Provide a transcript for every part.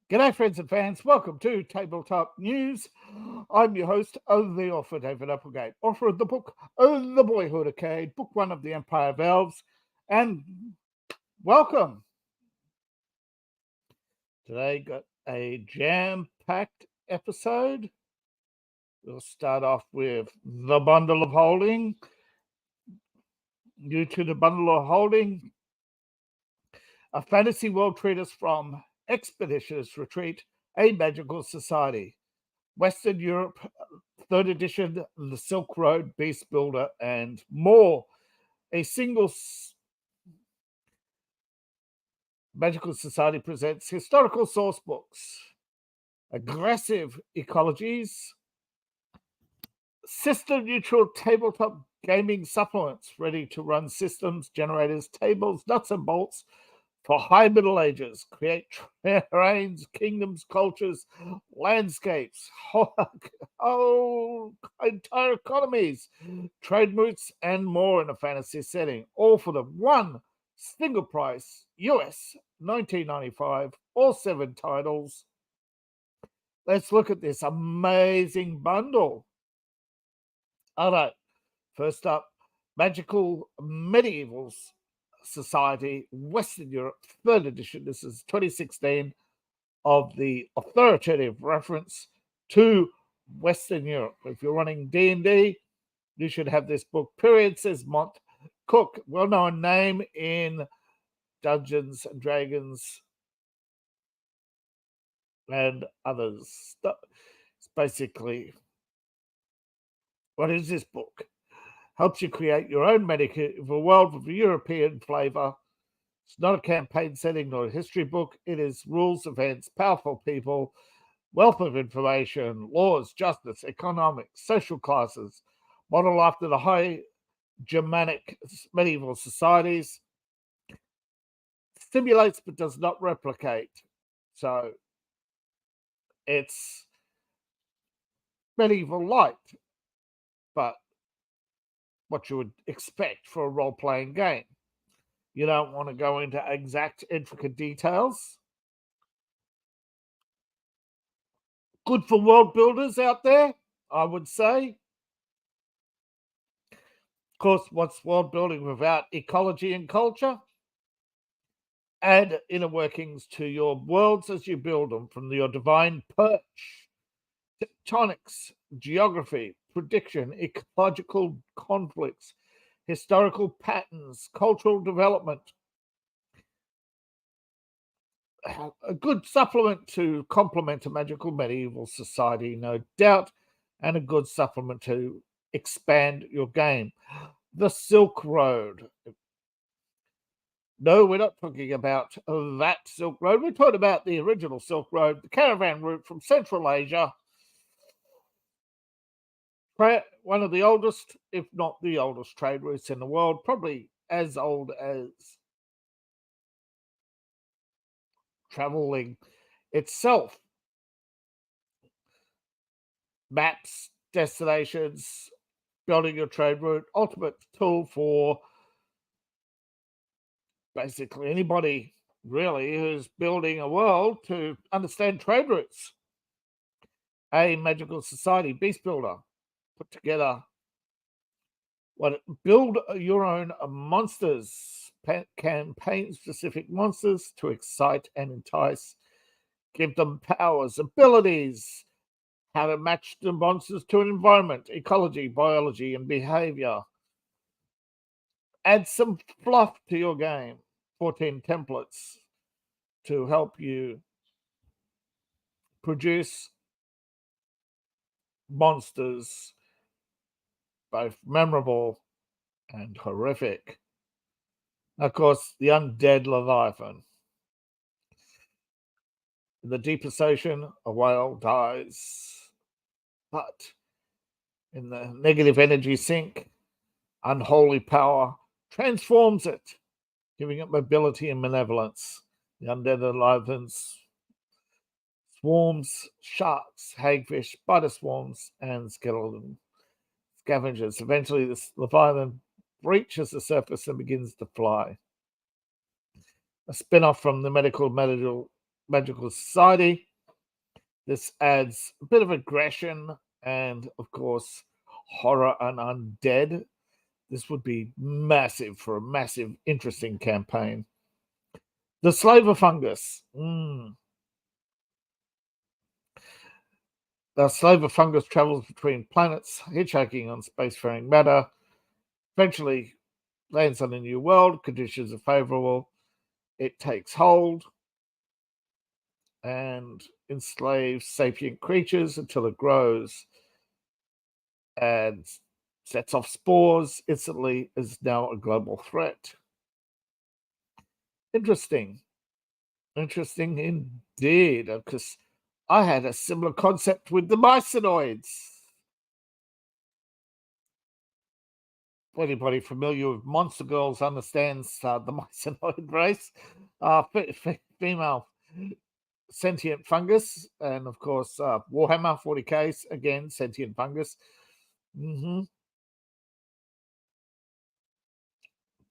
G'day, friends and fans. Welcome to Tabletop News. I'm your host, the author, David Applegate, author of the book, The Boyhood Arcade, book one of the Empire of Elves, and welcome. Today, got a jam-packed episode. We'll start off with The Bundle of Holding. New to The Bundle of Holding, a fantasy world treatise from Expeditioners Retreat, a Magical Society. Western Europe, 3rd edition, The Silk Road, Beast Builder, and more. A single Magical Society presents historical source books, aggressive ecologies, system-neutral tabletop gaming supplements, ready to run systems, generators, tables, nuts and bolts, for high Middle Ages, create terrains, kingdoms, cultures, landscapes, whole entire economies, trade routes, and more in a fantasy setting, all for the one single price, US $19.95, all 7 titles. Let's look at this amazing bundle. All right, first up, Magical Medievals Society, Western Europe, 3rd edition. This is 2016 of the authoritative reference to Western Europe. If you're running D&D, you should have this book. Period, says Mont Cook, well-known name in Dungeons and Dragons and others. It's basically, what is this book? Helps you create your own medieval world with a European flavor. It's not a campaign setting nor a history book. It is rules, events, powerful people, wealth of information, laws, justice, economics, social classes, modeled after the high Germanic medieval societies. Stimulates but does not replicate. So it's medieval light, but what you would expect for a role-playing game. You don't want to go into exact, intricate details. Good for world builders out there, I would say. Of course, what's world building without ecology and culture? Add inner workings to your worlds as you build them, from your divine perch, tectonics, geography, prediction, ecological conflicts, historical patterns, cultural development. A good supplement to complement a magical medieval society, no doubt, and a good supplement to expand your game. The Silk Road. No, we're not talking about that Silk Road. We're talking about the original Silk Road, the caravan route from Central Asia. One of the oldest, if not the oldest, trade routes in the world, probably as old as traveling itself. Maps, destinations, building your trade route, ultimate tool for basically anybody really who's building a world to understand trade routes. A magical society, Beast Builder, put together build your own monsters, campaign-specific monsters to excite and entice. Give them powers, abilities, how to match the monsters to an environment, ecology, biology, and behavior. Add some fluff to your game. 14 templates to help you produce monsters both memorable and horrific. Of course, the undead Leviathan. In the deepest ocean, a whale dies. But in the negative energy sink, unholy power transforms it, giving it mobility and malevolence. The undead Leviathans, swarms, sharks, hagfish, spider swarms, and skeleton scavengers. Eventually, this Leviathan breaches the surface and begins to fly. A spin-off from the medieval Magical Society. This adds a bit of aggression and, of course, horror and undead. This would be massive for a massive, interesting campaign. The Slaver Fungus. The Slaver Fungus travels between planets, hitchhiking on spacefaring matter. Eventually lands on a new world. Conditions are favorable. It takes hold and enslaves sapient creatures until it grows and sets off spores. Instantly is now a global threat. Interesting indeed, because I had a similar concept with the Mycenoids. Anybody familiar with Monster Girls understands the Mycenoid race. Female sentient fungus, and of course Warhammer 40k, again, sentient fungus.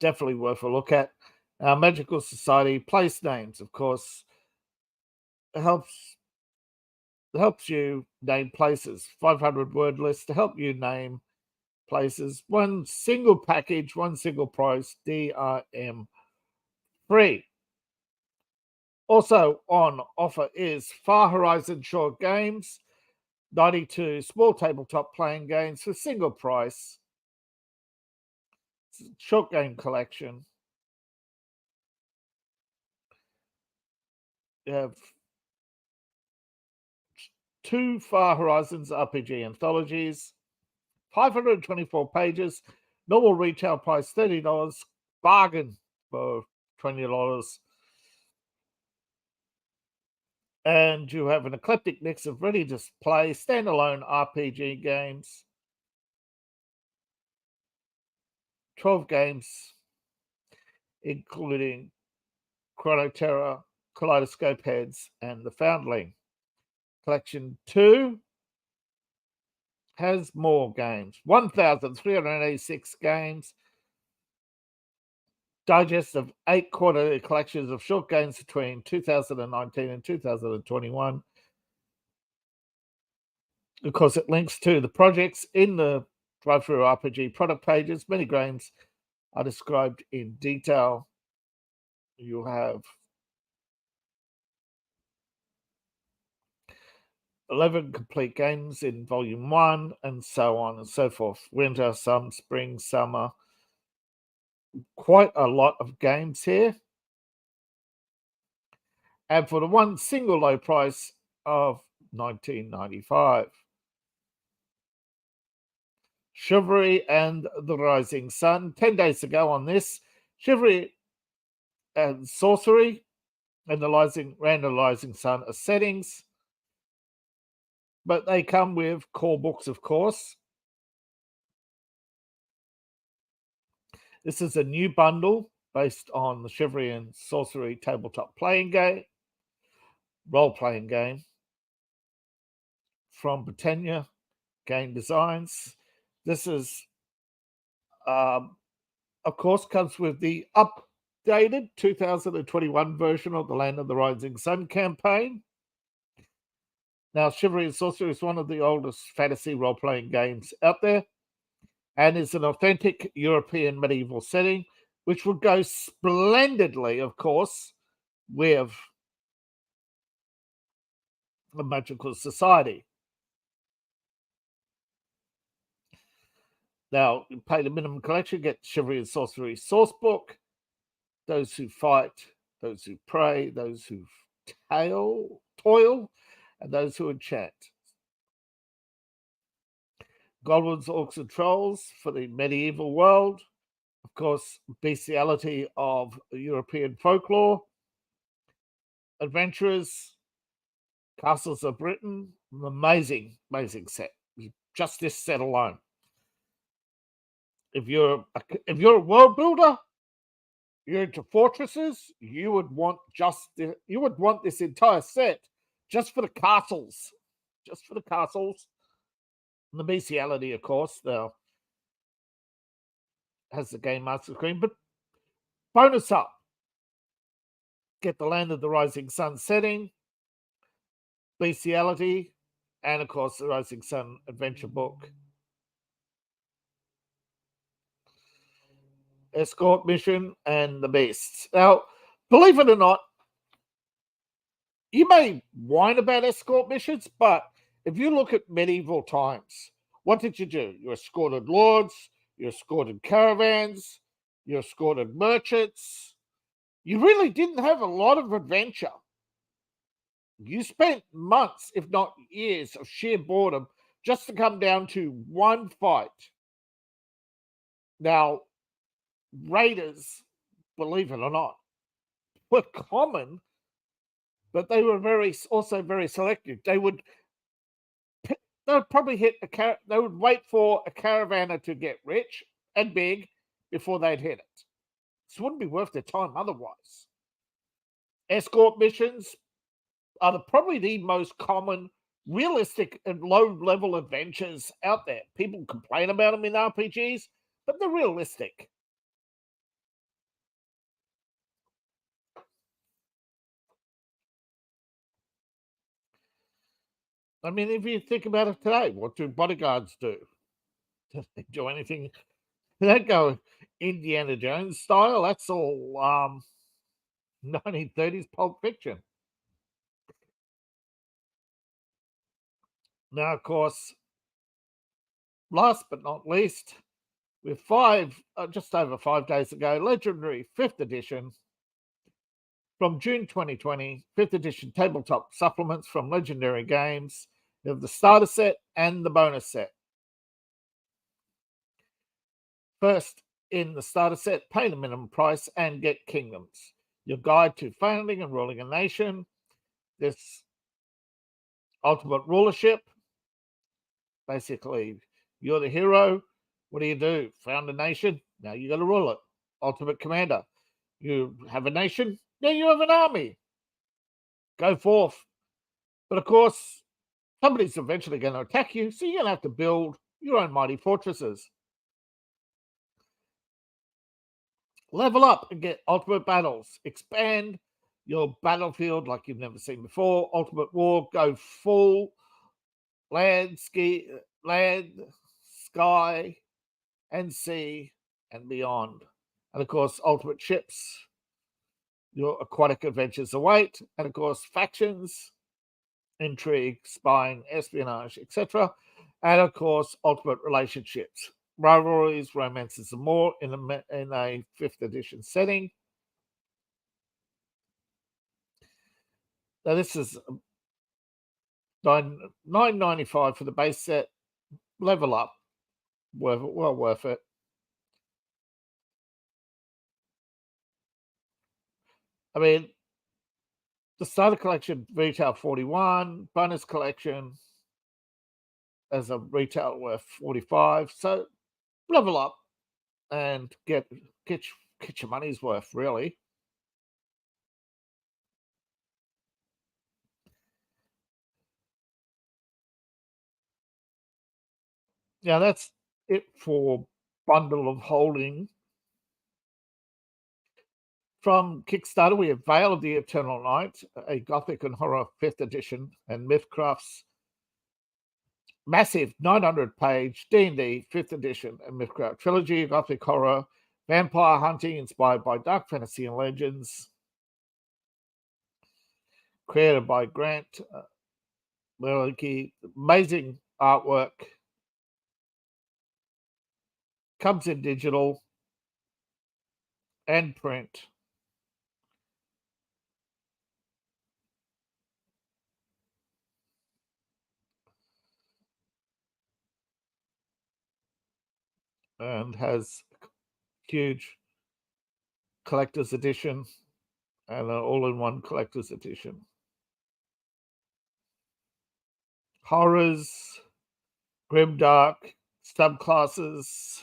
Definitely worth a look at. Magical Society, place names, of course, helps you name places. 500-word list to help you name places. One single package, one single price, DRM free. Also on offer is Far Horizon Short Games, 92 small tabletop playing games for single price. Short game collection. You have 2 Far Horizons RPG anthologies, 524 pages, normal retail price $30, bargain for $20. And you have an eclectic mix of ready to play standalone RPG games, 12 games, including Chrono Terror, Kaleidoscope Heads, and The Foundling. Collection 2 has more games, 1,386 games, digest of 8 quarterly collections of short games between 2019 and 2021. Of course, it links to the projects in the Drive-Thru RPG product pages. Many games are described in detail. You have 11 complete games in Volume 1, and so on and so forth. Winter, spring, summer. Quite a lot of games here. And for the one single low price of $19.95. Chivalry and the Rising Sun. 10 days to go on this. Chivalry and Sorcery and the Rising Sun are settings. But they come with core books, of course. This is a new bundle based on the Chivalry and Sorcery tabletop playing game, role-playing game from Britannia Game Designs. This is, of course, comes with the updated 2021 version of the Land of the Rising Sun campaign. Now, Chivalry and Sorcery is one of the oldest fantasy role-playing games out there, and is an authentic European medieval setting, which would go splendidly, of course, with the Magical Society. Now, you pay the minimum collection, get Chivalry and Sorcery source book. Those who fight, those who pray, those who toil, and those who enchant. Goblins, Orcs, and Trolls for the medieval world. Of course, bestiality of European folklore. Adventurers, Castles of Britain. Amazing set. Just this set alone. If you're a world builder, you're into fortresses, you would want this entire set just for the castles. Just for the castles. And the bestiality, of course, has the game master screen, but bonus up. get the Land of the Rising Sun setting, bestiality, and of course the Rising Sun adventure book. Escort mission and the beasts. Now, believe it or not, you may whine about escort missions, but if you look at medieval times, what did you do? You escorted lords, you escorted caravans, you escorted merchants. You really didn't have a lot of adventure. You spent months, if not years, of sheer boredom just to come down to one fight. Now, raiders, believe it or not, were common, but they were also very selective. They would probably hit they would wait for a caravaner to get rich and big before they'd hit it. This wouldn't be worth their time otherwise. Escort missions are probably the most common, realistic and low-level adventures out there. People complain about them in RPGs, but they're realistic. I mean, if you think about it today, what do bodyguards do? Do they do anything? They don't go Indiana Jones style. That's all 1930s Pulp Fiction. Now, of course, last but not least, with just over 5 days ago, Legendary 5th edition from June 2020, 5th edition tabletop supplements from Legendary Games. You have the starter set and the bonus set. First, in the starter set, pay the minimum price and get Kingdoms. Your guide to founding and ruling a nation. This ultimate rulership. Basically, you're the hero. What do? Found a nation. Now you got to rule it. Ultimate commander. You have a nation. Now you have an army. Go forth. But of course, somebody's eventually going to attack you, so you're going to have to build your own mighty fortresses. Level up and get ultimate battles. Expand your battlefield like you've never seen before. Ultimate war. Go full land, sky, and sea, and beyond. And of course, ultimate ships. Your aquatic adventures await. And of course, factions, intrigue, spying, espionage, etc. And of course, ultimate relationships. Rivalries, romances, and more in a 5th edition setting. Now, this is $9.95 for the base set. Level up. Well worth it. I mean, the starter collection retail $41, bonus collection as a retail worth $45. So level up and get your money's worth, really. Yeah, that's it for Bundle of Holding. From Kickstarter, we have Veil of the Eternal Night, a Gothic and Horror 5th edition, and MythCraft's massive 900-page D&D 5th edition and MythCraft trilogy, Gothic Horror, vampire hunting inspired by dark fantasy and legends, created by Grant Merlicky. Amazing artwork. Comes in digital and print. And has huge collector's edition and an all-in-one collector's edition. Horrors, grimdark, subclasses,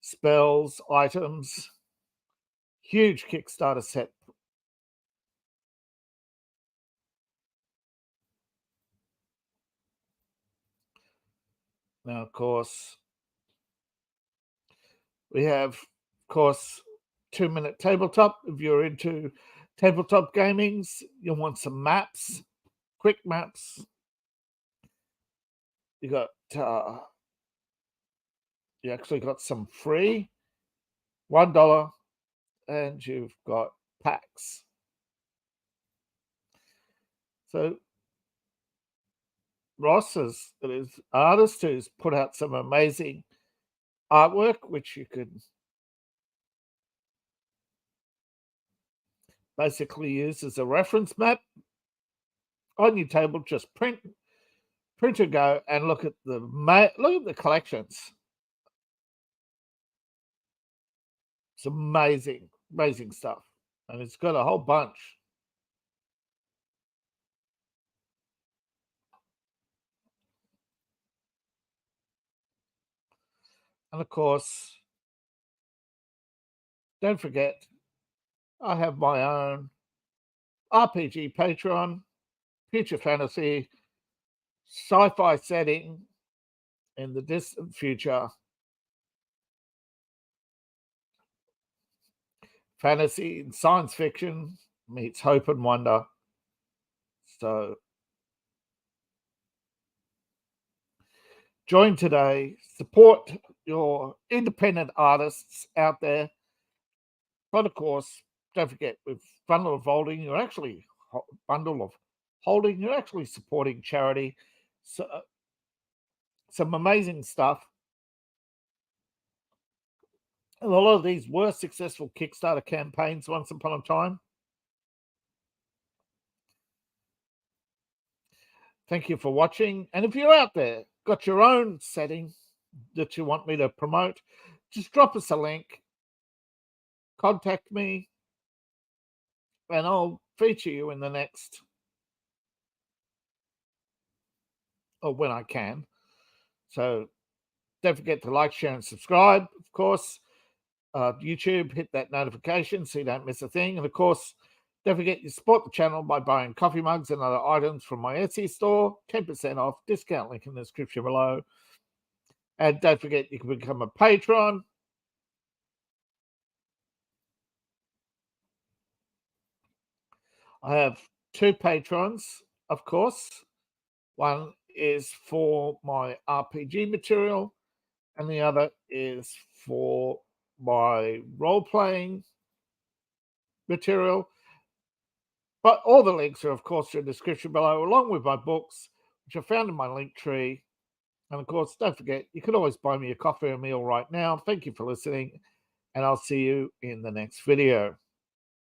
spells, items. Huge Kickstarter set. Now, of course, we have, 2-minute tabletop. If you're into Tabletop gamings, you'll want some maps, quick maps. You got you actually got some free $1, and you've got packs. So Ross is an artist who's put out some amazing artwork, which you can basically use as a reference map on your table. Just print and go, and look at the collections. It's amazing stuff, and it's got a whole bunch. And of course, don't forget, I have my own RPG Patreon, future fantasy, sci-fi setting in the distant future, fantasy and science fiction meets hope and wonder. So join today, support your independent artists out there. But of course, don't forget, with Bundle of Holding, you're actually supporting charity. So, some amazing stuff. And a lot of these were successful Kickstarter campaigns once upon a time. Thank you for watching. And if you're out there, got your own setting that you want me to promote, just drop us a link, contact me, and I'll feature you in the next, or when I can. So don't forget to like, share, and subscribe. Of course, YouTube, hit that notification so you don't miss a thing. And of course, don't forget you support the channel by buying coffee mugs and other items from my Etsy store. 10% off, discount link in the description below. And don't forget you can become a patron. I have 2 patrons, of course. One is for my RPG material, and the other is for my role-playing material. But all the links are, of course, in the description below, along with my books, which are found in my link tree. And of course, don't forget, you can always buy me a coffee or meal right now. Thank you for listening, and I'll see you in the next video.